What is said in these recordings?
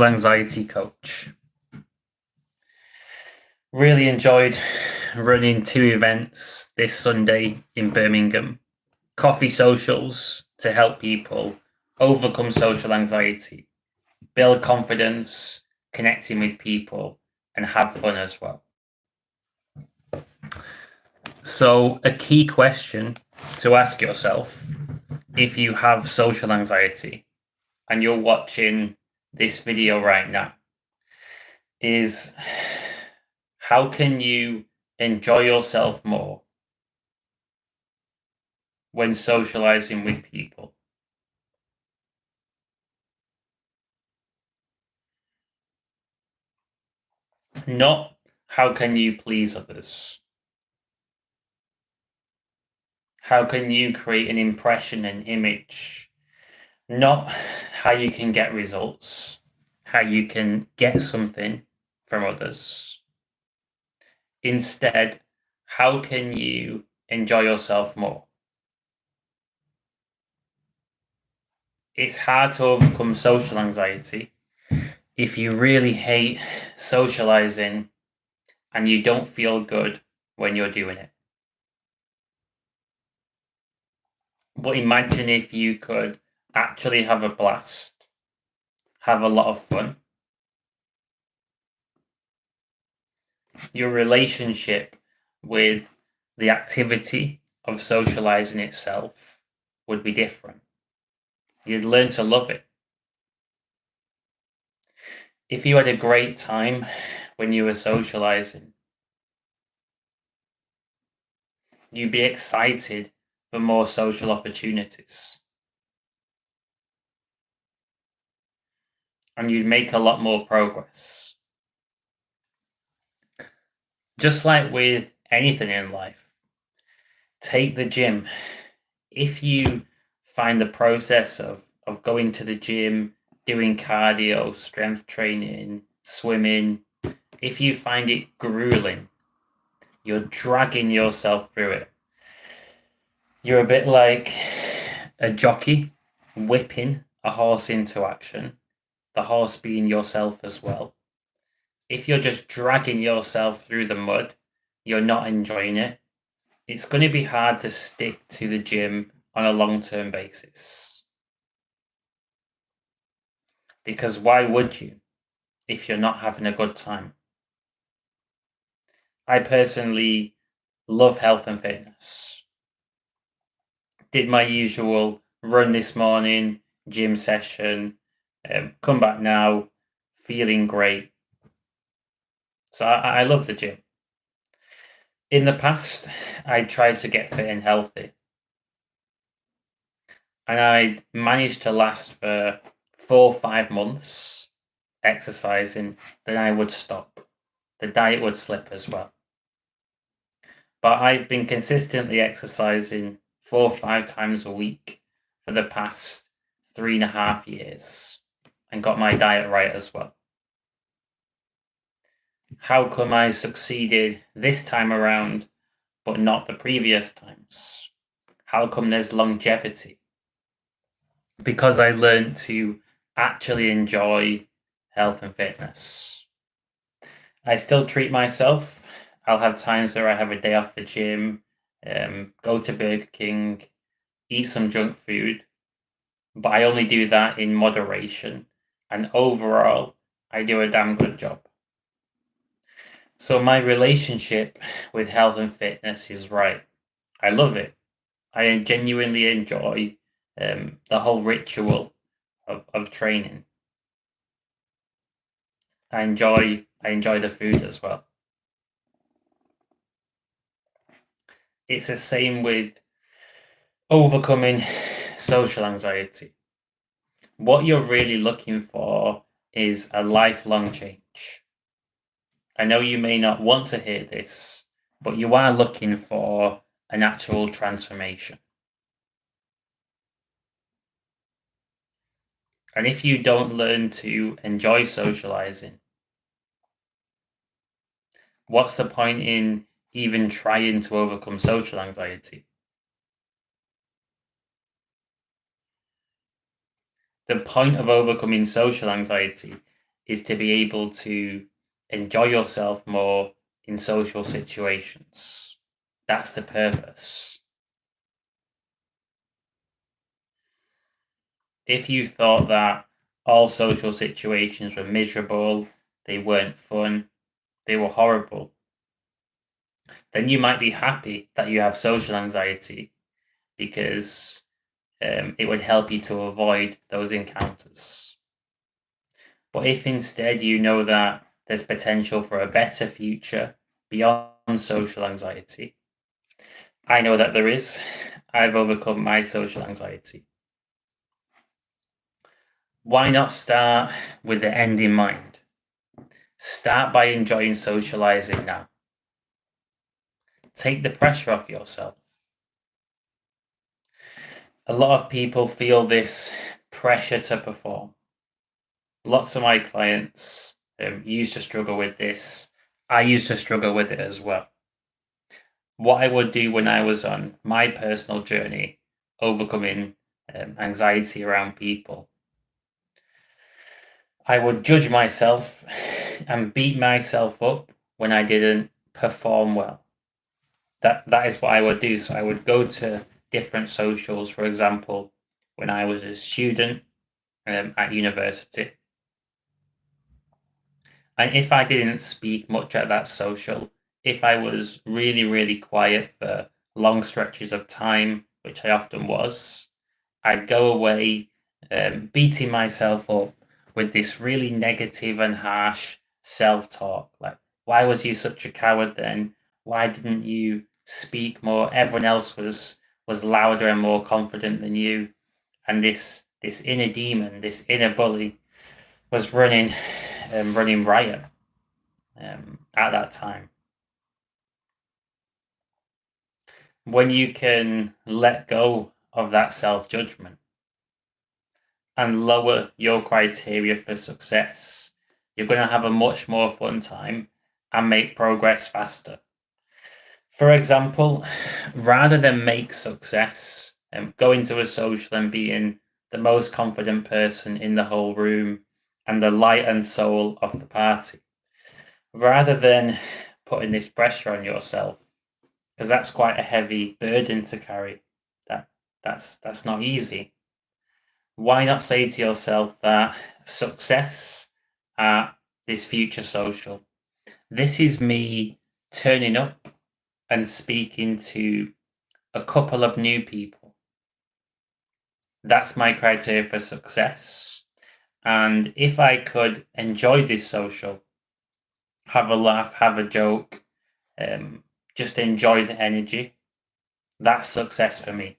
anxiety coach. Really enjoyed running 2 events this Sunday in Birmingham. Coffee socials to help people overcome social anxiety, build confidence, connecting with people, and have fun as well. So, a key question to ask yourself if you have social anxiety and you're watching this video right now is how can you enjoy yourself more when socializing with people? Not how can you please others? How can you create an impression and image? Not how you can get results, how you can get something from others. Instead, how can you enjoy yourself more? It's hard to overcome social anxiety if you really hate socializing and you don't feel good when you're doing it. But imagine if you could actually have a blast, have a lot of fun. Your relationship with the activity of socializing itself would be different. You'd learn to love it. If you had a great time when you were socializing, you'd be excited for more social opportunities. And you'd make a lot more progress. Just like with anything in life, take the gym. If you find the process of going to the gym, doing cardio, strength training, swimming, if you find it grueling, you're dragging yourself through it. You're a bit like a jockey whipping a horse into action, the horse being yourself as well. If you're just dragging yourself through the mud, you're not enjoying it. It's going to be hard to stick to the gym on a long-term basis. Because why would you if you're not having a good time? I personally love health and fitness. Did my usual run this morning, gym session, come back now, feeling great. So I love the gym. In the past, I tried to get fit and healthy. And I managed to last for 4 or 5 months exercising, then I would stop. The diet would slip as well. But I've been consistently exercising 4 or 5 times a week for the past 3.5 years and got my diet right as well. How come I succeeded this time around but not the previous times? How come there's longevity? Because I learned to actually enjoy health and fitness. I still treat myself. I'll have times where I have a day off the gym, go to Burger King, eat some junk food, but I only do that in moderation. And overall, I do a damn good job. So my relationship with health and fitness is right. I love it. I genuinely enjoy the whole ritual of training. I enjoy the food as well. It's the same with overcoming social anxiety. What you're really looking for is a lifelong change. I know you may not want to hear this, but you are looking for an actual transformation. And if you don't learn to enjoy socializing, what's the point in even trying to overcome social anxiety? The point of overcoming social anxiety is to be able to enjoy yourself more in social situations. That's the purpose. If you thought that all social situations were miserable, they weren't fun, they were horrible, then you might be happy that you have social anxiety because it would help you to avoid those encounters. But if instead you know that there's potential for a better future beyond social anxiety, I know that there is. I've overcome my social anxiety. Why not start with the end in mind? Start by enjoying socializing now. Take the pressure off yourself. A lot of people feel this pressure to perform. Lots of my clients used to struggle with this. I used to struggle with it as well. What I would do when I was on my personal journey, overcoming anxiety around people, I would judge myself and beat myself up when I didn't perform well. That is what I would do. So I would go to different socials, for example, when I was a student at university. And if I didn't speak much at that social, if I was really, really quiet for long stretches of time, which I often was, I'd go away beating myself up with this really negative and harsh self-talk. Like, why was you such a coward then? Why didn't you speak more? Everyone else was louder and more confident than you. And this inner demon, this inner bully, was running riot at that time. When you can let go of that self-judgment and lower your criteria for success, you're going to have a much more fun time and make progress faster. For example, rather than make success and go into a social and being the most confident person in the whole room and the light and soul of the party, rather than putting this pressure on yourself, because that's quite a heavy burden to carry. That's not easy. Why not say to yourself that success at this future social, this is me turning up and speaking to a couple of new people. That's my criteria for success. And if I could enjoy this social, have a laugh, have a joke, just enjoy the energy, that's success for me.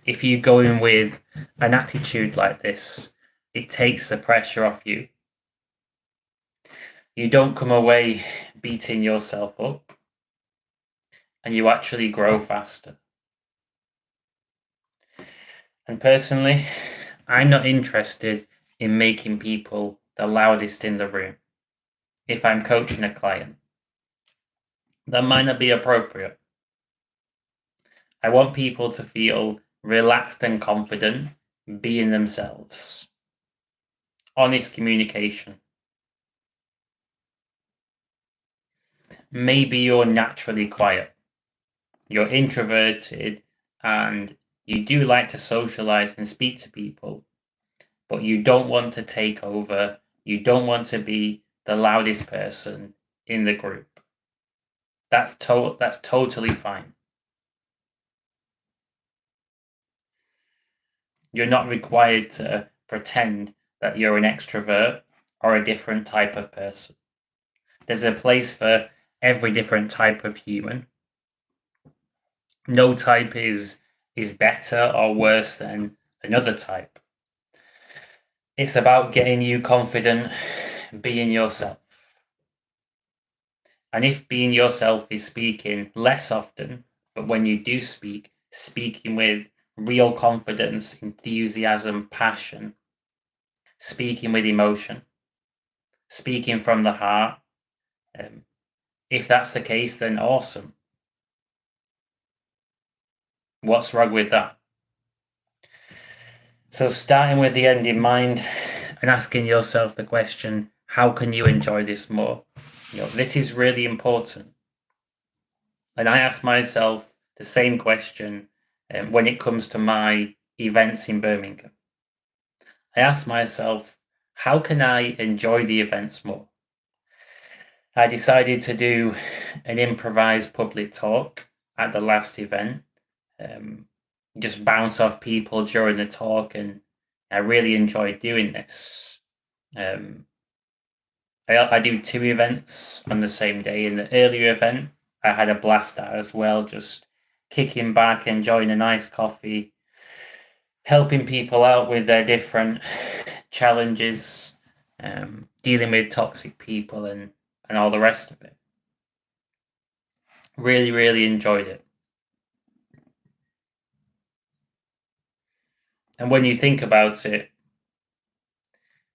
If you go in with an attitude like this, it takes the pressure off you. You don't come away beating yourself up, and you actually grow faster. And personally, I'm not interested in making people the loudest in the room. If I'm coaching a client, that might not be appropriate. I want people to feel relaxed and confident being themselves. Honest communication. Maybe you're naturally quiet. You're introverted and you do like to socialize and speak to people, but you don't want to take over. You don't want to be the loudest person in the group. That's totally fine. You're not required to pretend that you're an extrovert or a different type of person. There's a place for every different type of human. No type is better or worse than another type. It's about getting you confident, being yourself. And if being yourself is speaking less often, but when you do speak, speaking with real confidence, enthusiasm, passion, speaking with emotion, speaking from the heart, if that's the case, then awesome. What's wrong with that? So starting with the end in mind and asking yourself the question, how can you enjoy this more? This is really important. And I ask myself the same question when it comes to my events in Birmingham. I ask myself, how can I enjoy the events more? I decided to do an improvised public talk at the last event. Just bounce off people during the talk, and I really enjoyed doing this. I do 2 events on the same day. In the earlier event, I had a blast at as well, just kicking back, enjoying a nice coffee, helping people out with their different challenges, dealing with toxic people and all the rest of it. Really, really enjoyed it. And when you think about it,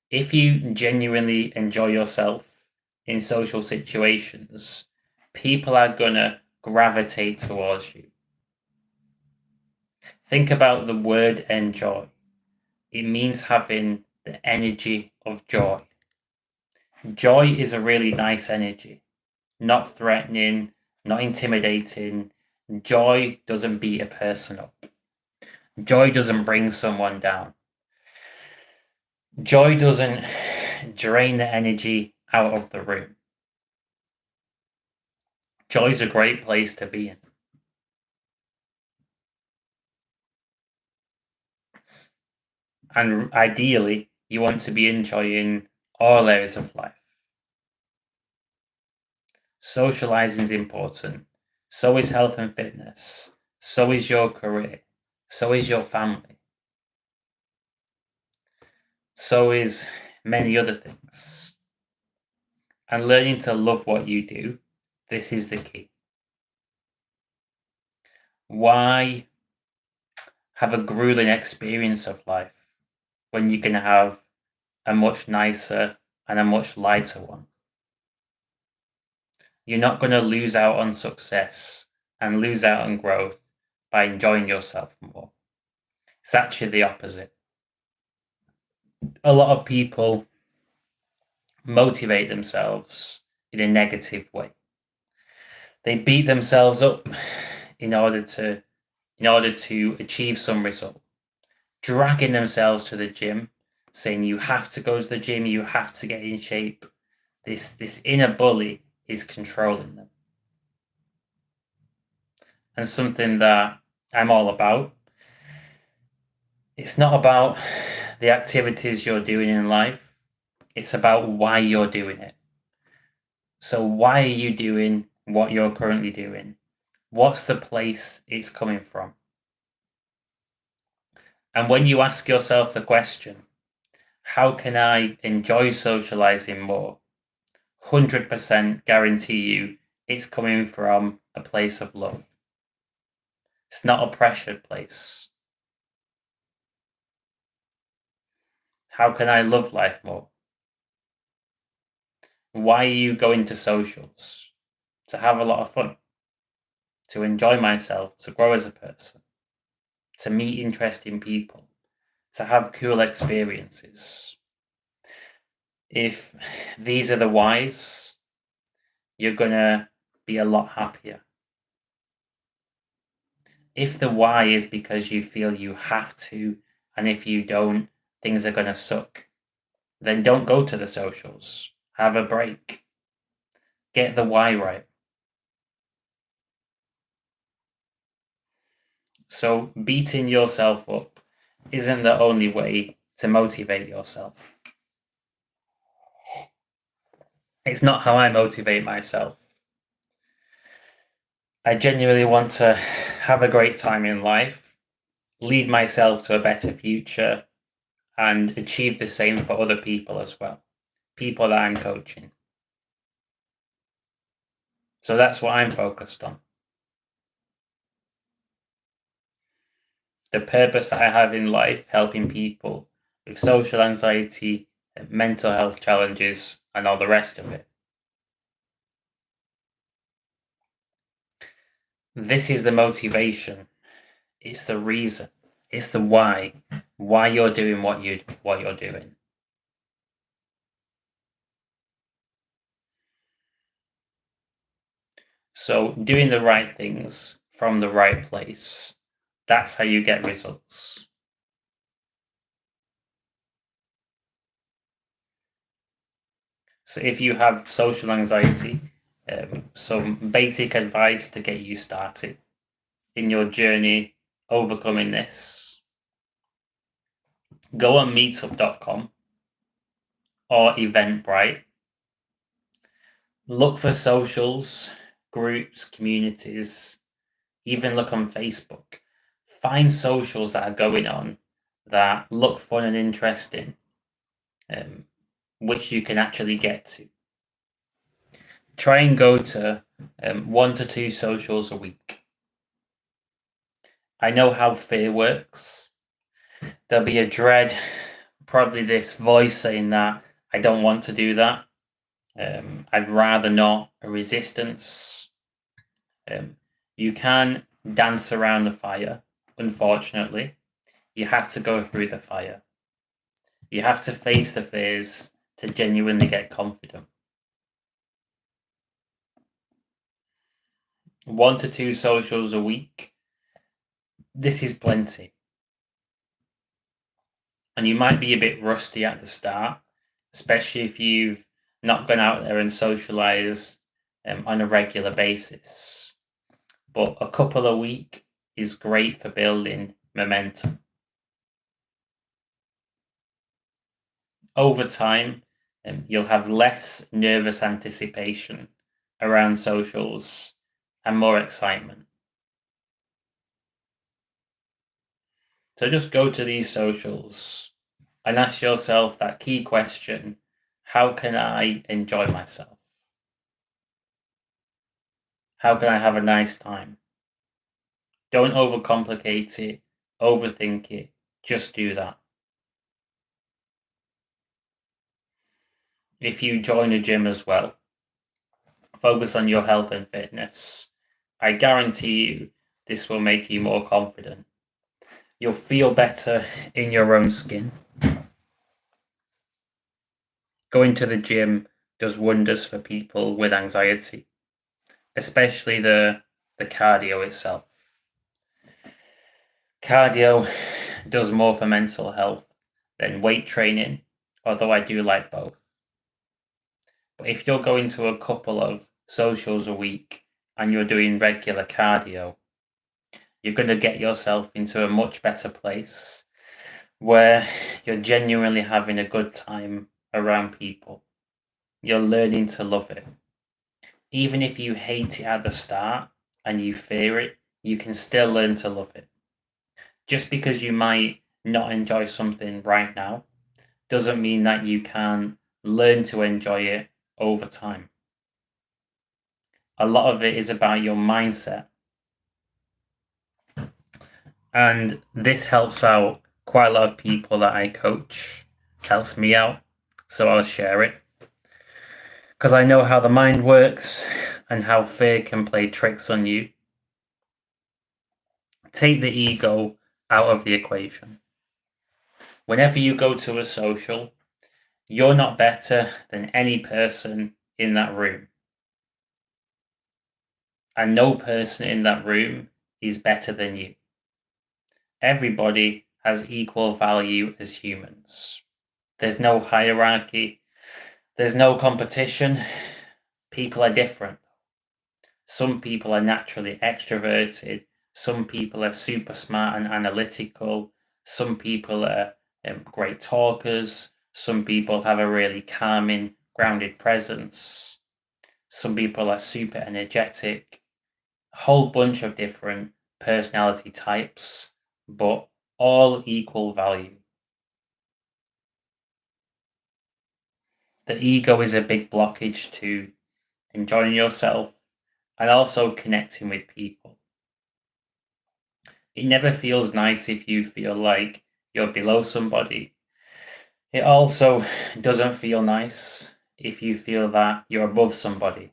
if you genuinely enjoy yourself in social situations, people are going to gravitate towards you. Think about the word enjoy. It means having the energy of joy. Joy is a really nice energy, not threatening, not intimidating. Joy doesn't beat a person up. Joy doesn't bring someone down. Joy doesn't drain the energy out of the room. Joy's a great place to be in. And ideally, you want to be enjoying all areas of life. Socializing is important. So is health and fitness. So is your career. So is your family. So is many other things. And learning to love what you do, this is the key. Why have a grueling experience of life when you can have a much nicer and a much lighter one? You're not going to lose out on success and lose out on growth by enjoying yourself more. It's actually the opposite. A lot of people motivate themselves in a negative way. They beat themselves up in order to achieve some result, dragging themselves to the gym, saying you have to go to the gym, you have to get in shape. This inner bully is controlling them. And something that I'm all about, it's not about the activities you're doing in life, it's about why you're doing it. So why are you doing what you're currently doing? What's the place it's coming from? And when you ask yourself the question, how can I enjoy socializing more? 100% guarantee you it's coming from a place of love. It's not a pressured place. How can I love life more? Why are you going to socials? To have a lot of fun, to enjoy myself, to grow as a person, to meet interesting people, to have cool experiences. If these are the whys, you're going to be a lot happier. If the why is because you feel you have to, and if you don't, things are going to suck, then don't go to the socials. Have a break. Get the why right. So beating yourself up isn't the only way to motivate yourself. It's not how I motivate myself. I genuinely want to have a great time in life, lead myself to a better future, and achieve the same for other people as well. People that I'm coaching. So that's what I'm focused on. The purpose that I have in life, helping people with social anxiety, mental health challenges, and all the rest of it. This is the motivation. It's the reason. It's the why. why you're doing what you're doing. So doing the right things from the right place, that's how you get results. So if you have social anxiety, some basic advice to get you started in your journey overcoming this, go on meetup.com or Eventbrite. Look for socials, groups, communities, even look on Facebook. Find socials that are going on that look fun and interesting, which you can actually get to. Try and go to 1 to 2 socials a week. I know how fear works. There'll be a dread, probably this voice saying that I don't want to do that. I'd rather not, a resistance. You can dance around the fire, unfortunately. You have to go through the fire. You have to face the fears to genuinely get confident. 1 to 2 socials a week. This is plenty. And you might be a bit rusty at the start, especially if you've not gone out there and socialized on a regular basis. But a couple a week is great for building momentum. Over time, you'll have less nervous anticipation around socials and more excitement. So just go to these socials and ask yourself that key question: how can I enjoy myself? How can I have a nice time? Don't overcomplicate it, overthink it, just do that. If you join a gym as well, focus on your health and fitness. I guarantee you this will make you more confident. You'll feel better in your own skin. Going to the gym does wonders for people with anxiety, especially the cardio itself. Cardio does more for mental health than weight training, although I do like both. But if you're going to a couple of socials a week and you're doing regular cardio, you're going to get yourself into a much better place where you're genuinely having a good time around people. You're learning to love it. Even if you hate it at the start and you fear it, you can still learn to love it. Just because you might not enjoy something right now doesn't mean that you can learn to enjoy it over time. A lot of it is about your mindset. And this helps out quite a lot of people that I coach, helps me out. So I'll share it. Because I know how the mind works and how fear can play tricks on you. Take the ego out of the equation. Whenever you go to a social, you're not better than any person in that room. And no person in that room is better than you. Everybody has equal value as humans. There's no hierarchy. There's no competition. People are different. Some people are naturally extroverted. Some people are super smart and analytical. Some people are great talkers. Some people have a really calming, grounded presence. Some people are super energetic. A whole bunch of different personality types, but all equal value. The ego is a big blockage to enjoying yourself and also connecting with people. It never feels nice if you feel like you're below somebody. It also doesn't feel nice if you feel that you're above somebody.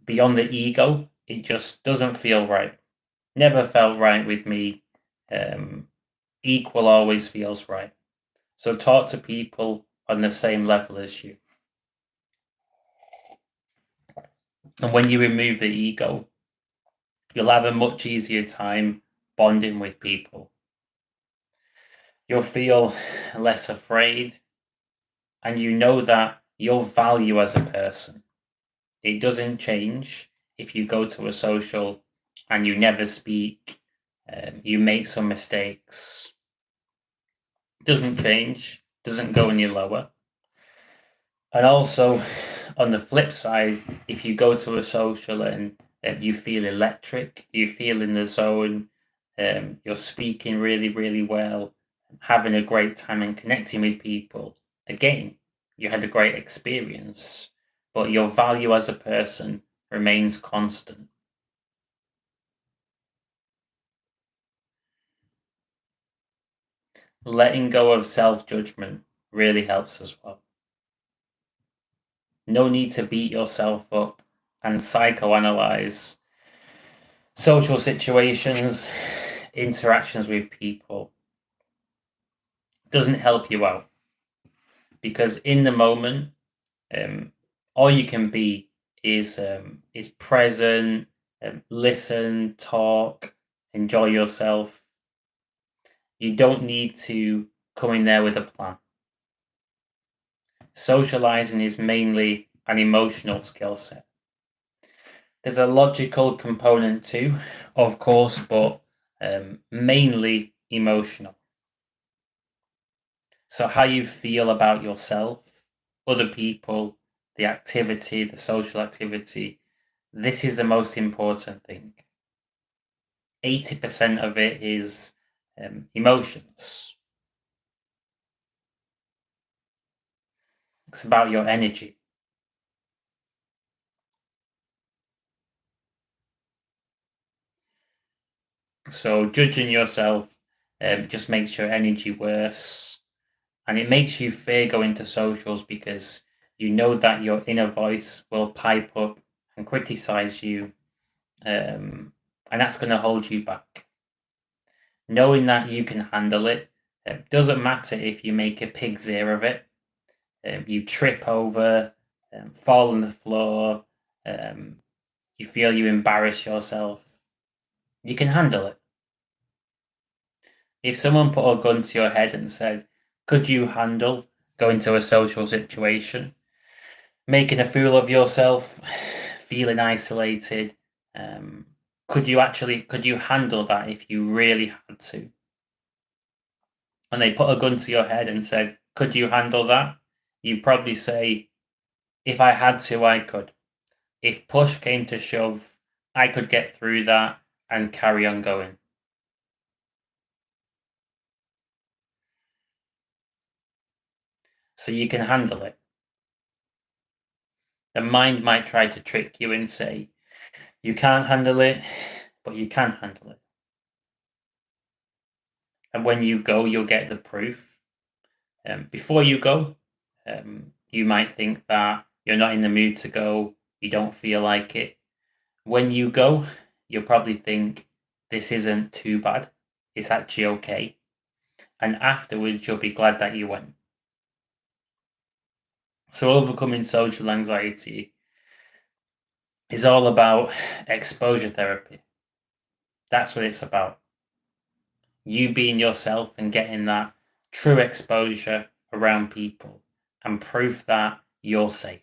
Beyond the ego, it just doesn't feel right. Never felt right with me. equal always feels right. So talk to people on the same level as you. And when you remove the ego, you'll have a much easier time bonding with people. You'll feel less afraid, and you know that your value as a person, it doesn't change if you go to a social and you never speak, you make some mistakes. Doesn't change, doesn't go any lower. And also, on the flip side, if you go to a social and you feel electric, you feel in the zone, you're speaking really, really well, having a great time and connecting with people, again, you had a great experience, but your value as a person remains constant. Letting go of self-judgment really helps as well. No need to beat yourself up and psychoanalyze social situations, interactions with people. Doesn't help you out, because in the moment, all you can be is present, listen, talk, enjoy yourself. You don't need to come in there with a plan. Socializing is mainly an emotional skill set. There's a logical component too, of course, but mainly emotional. So how you feel about yourself, other people, the activity, the social activity, this is the most important thing. 80% of it is emotions. It's about your energy. So judging yourself just makes your energy worse. And it makes you fear going to socials because you know that your inner voice will pipe up and criticize you. And that's going to hold you back. Knowing that you can handle it, doesn't matter if you make a pig's ear of it, you trip over, fall on the floor, um, you feel you embarrass yourself, you can handle it. If someone put a gun to your head and said, could you handle going to a social situation, making a fool of yourself, feeling isolated, could you handle that if you really had to? And they put a gun to your head and said, could you handle that? You'd probably say, if I had to, I could. If push came to shove, I could get through that and carry on going. So you can handle it. The mind might try to trick you and say, you can't handle it, but you can handle it. And when you go, you'll get the proof. Before you go, you might think that you're not in the mood to go, you don't feel like it. When you go, you'll probably think, this isn't too bad, it's actually okay. And afterwards, you'll be glad that you went. So overcoming social anxiety is all about exposure therapy. That's what it's about. You being yourself and getting that true exposure around people and proof that you're safe.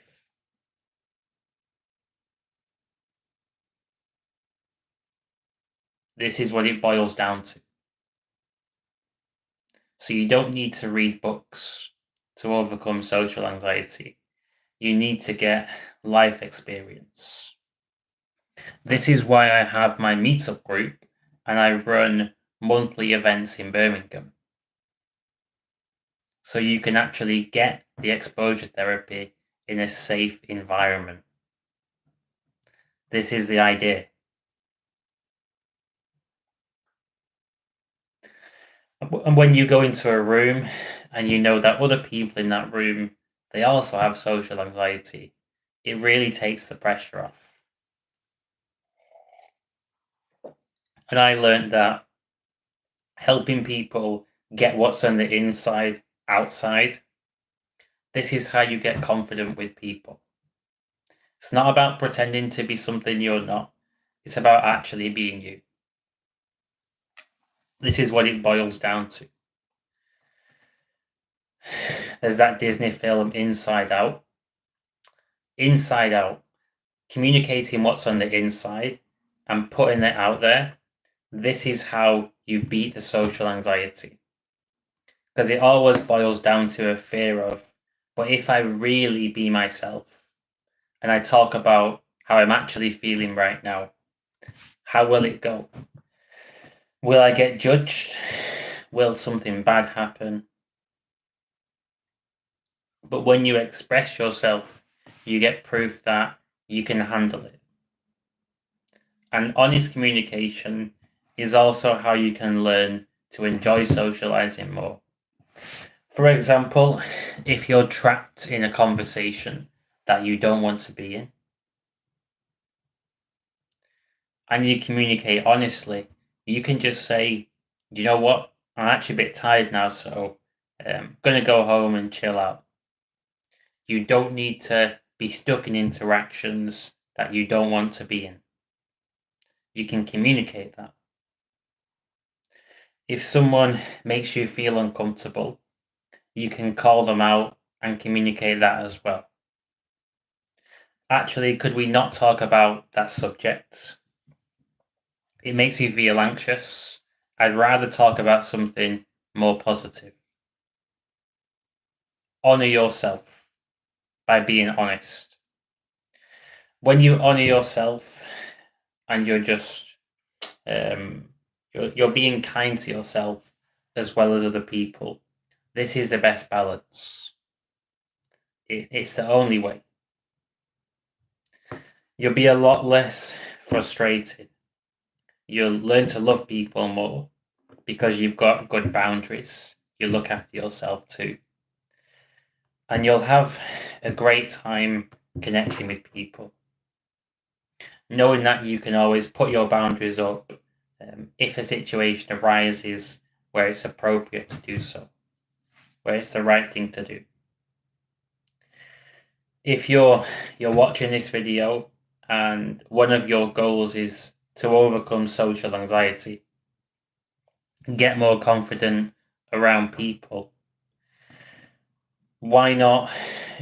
This is what it boils down to. So you don't need to read books to overcome social anxiety. You need to get life experience. This is why I have my meetup group and I run monthly events in Birmingham. So you can actually get the exposure therapy in a safe environment. This is the idea. And when you go into a room and you know that other people in that room, they also have social anxiety, it really takes the pressure off. And I learned that helping people get what's on the inside outside. This is how you get confident with people. It's not about pretending to be something you're not. It's about actually being you. This is what it boils down to. There's that Disney film Inside Out. Inside Out, communicating what's on the inside and putting it out there. This is how you beat the social anxiety. Because it always boils down to a fear of, but if I really be myself and I talk about how I'm actually feeling right now, how will it go? Will I get judged? Will something bad happen? But when you express yourself, you get proof that you can handle it. And honest communication is also how you can learn to enjoy socializing more. For example, if you're trapped in a conversation that you don't want to be in, and you communicate honestly, you can just say, you know what, I'm actually a bit tired now, so I'm going to go home and chill out. You don't need to be stuck in interactions that you don't want to be in. You can communicate that. If someone makes you feel uncomfortable, you can call them out and communicate that as well. Actually, could we not talk about that subject? It makes me feel anxious. I'd rather talk about something more positive. Honor yourself by being honest. When you honor yourself and you're just you're being kind to yourself as well as other people, this is the best balance. It's the only way. You'll be a lot less frustrated. You'll learn to love people more because you've got good boundaries. You look after yourself too. And you'll have a great time connecting with people. Knowing that you can always put your boundaries up if a situation arises where it's appropriate to do so, where it's the right thing to do. If you're watching this video and one of your goals is to overcome social anxiety, get more confident around people, why not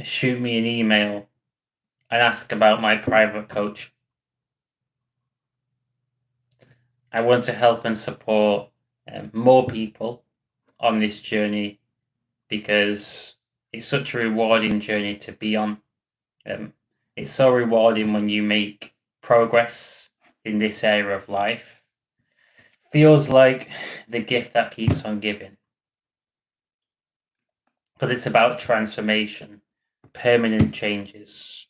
shoot me an email and ask about my private coach? I want to help and support more people on this journey because it's such a rewarding journey to be on. It's so rewarding when you make progress in this area of life. Feels like the gift that keeps on giving. Because it's about transformation, permanent changes.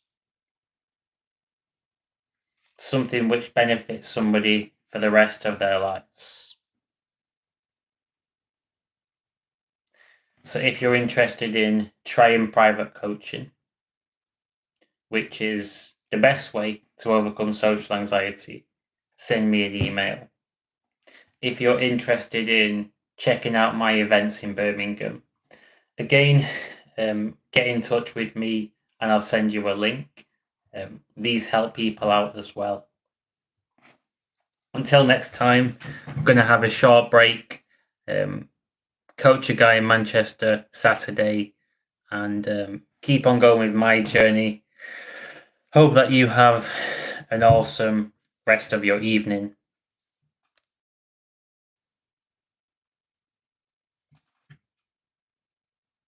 Something which benefits somebody for the rest of their lives. So if you're interested in trying private coaching, which is the best way to overcome social anxiety, send me an email. If you're interested in checking out my events in Birmingham, again, get in touch with me and I'll send you a link. These help people out as well. Until next time, I'm going to have a short break. Coach a guy in Manchester Saturday and keep on going with my journey. Hope that you have an awesome rest of your evening.